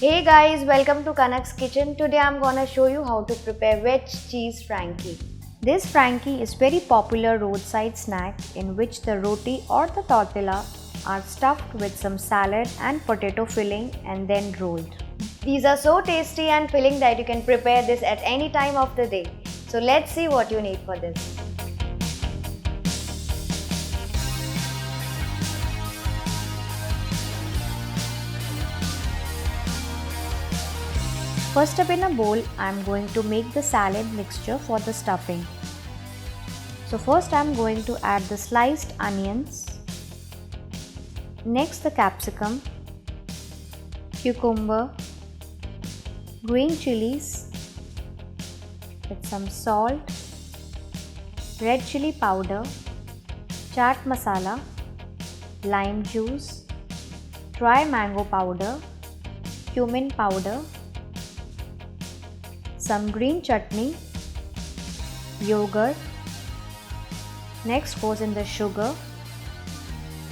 Hey guys, welcome to Kanak's Kitchen. Today I'm gonna show you how to prepare veg cheese Frankie. This Frankie is very popular roadside snack in which the roti or the tortilla are stuffed with some salad and potato filling and then rolled. These are so tasty and filling that you can prepare this at any time of the day. So let's see what you need for this. First up, in a bowl, I am going to make the salad mixture for the stuffing. So first I am going to add the sliced onions, next the capsicum, cucumber, green chilies with some salt, red chili powder, chaat masala, lime juice, dry mango powder, cumin powder, some green chutney, yogurt. Next goes in the sugar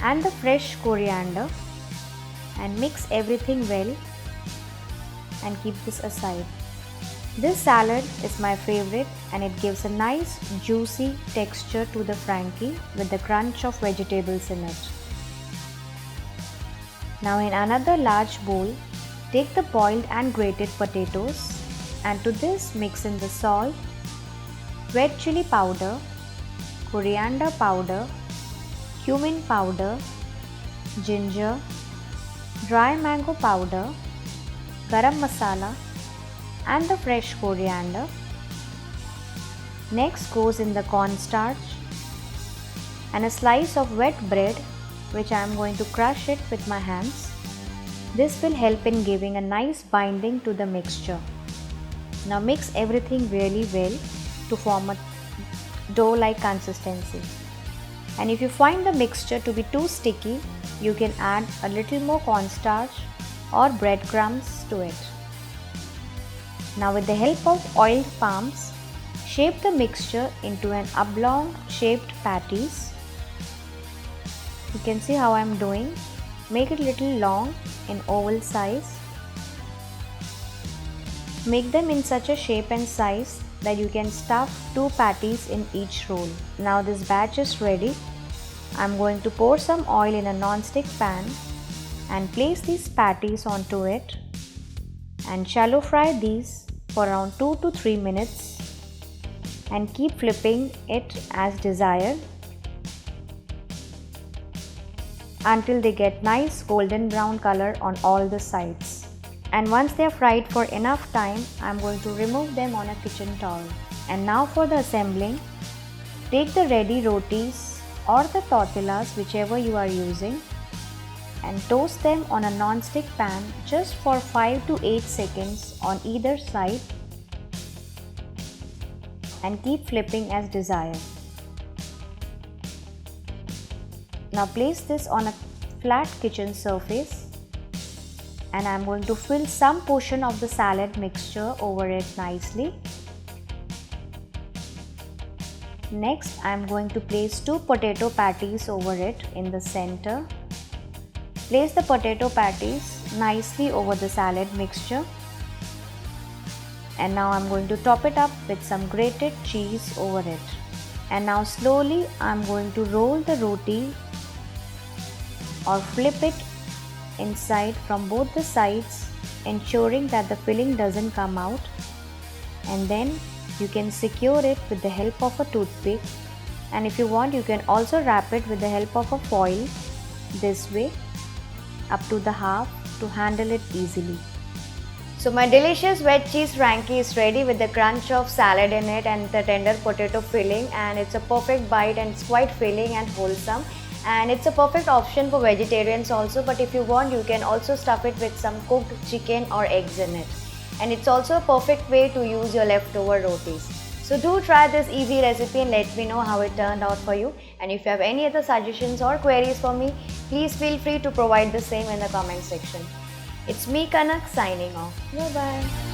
and the fresh coriander, and mix everything well and keep this aside. This salad is my favorite and it gives a nice juicy texture to the Frankie with the crunch of vegetables in it. Now in another large bowl, take the boiled and grated potatoes, and to this mix in the salt, red chili powder, coriander powder, cumin powder, ginger, dry mango powder, garam masala and the fresh coriander. Next goes in the cornstarch and a slice of wet bread, which I am going to crush it with my hands. This will help in giving a nice binding to the mixture. Now mix everything really well to form a dough-like consistency. And if you find the mixture to be too sticky, you can add a little more cornstarch or breadcrumbs to it. Now with the help of oiled palms, shape the mixture into an oblong shaped patties. You can see how I am doing. Make it a little long in oval size. Make them in such a shape and size that you can stuff 2 patties in each roll. Now this batch is ready. I am going to pour some oil in a non-stick pan and place these patties onto it and shallow fry these for around 2 to 3 minutes and keep flipping it as desired until they get nice golden brown color on all the sides. And once they are fried for enough time, I am going to remove them on a kitchen towel. And now for the assembling, take the ready rotis or the tortillas, whichever you are using, and toast them on a non-stick pan just for 5 to 8 seconds on either side and keep flipping as desired. Now place this on a flat kitchen surface and I am going to fill some portion of the salad mixture over it nicely. Next, I am going to place 2 potato patties over it in the center. Place the potato patties nicely over the salad mixture. And now I am going to top it up with some grated cheese over it. And now slowly I am going to roll the roti or flip it inside from both the sides, ensuring that the filling doesn't come out, and then you can secure it with the help of a toothpick, and if you want you can also wrap it with the help of a foil this way up to the half to handle it easily. So my delicious veg cheese Frankie is ready with the crunch of salad in it and the tender potato filling, and it's a perfect bite and it's quite filling and wholesome. And it's a perfect option for vegetarians also, but if you want you can also stuff it with some cooked chicken or eggs in it. And it's also a perfect way to use your leftover rotis. So do try this easy recipe and let me know how it turned out for you. And if you have any other suggestions or queries for me, please feel free to provide the same in the comment section. It's me Kanak signing off. Bye bye.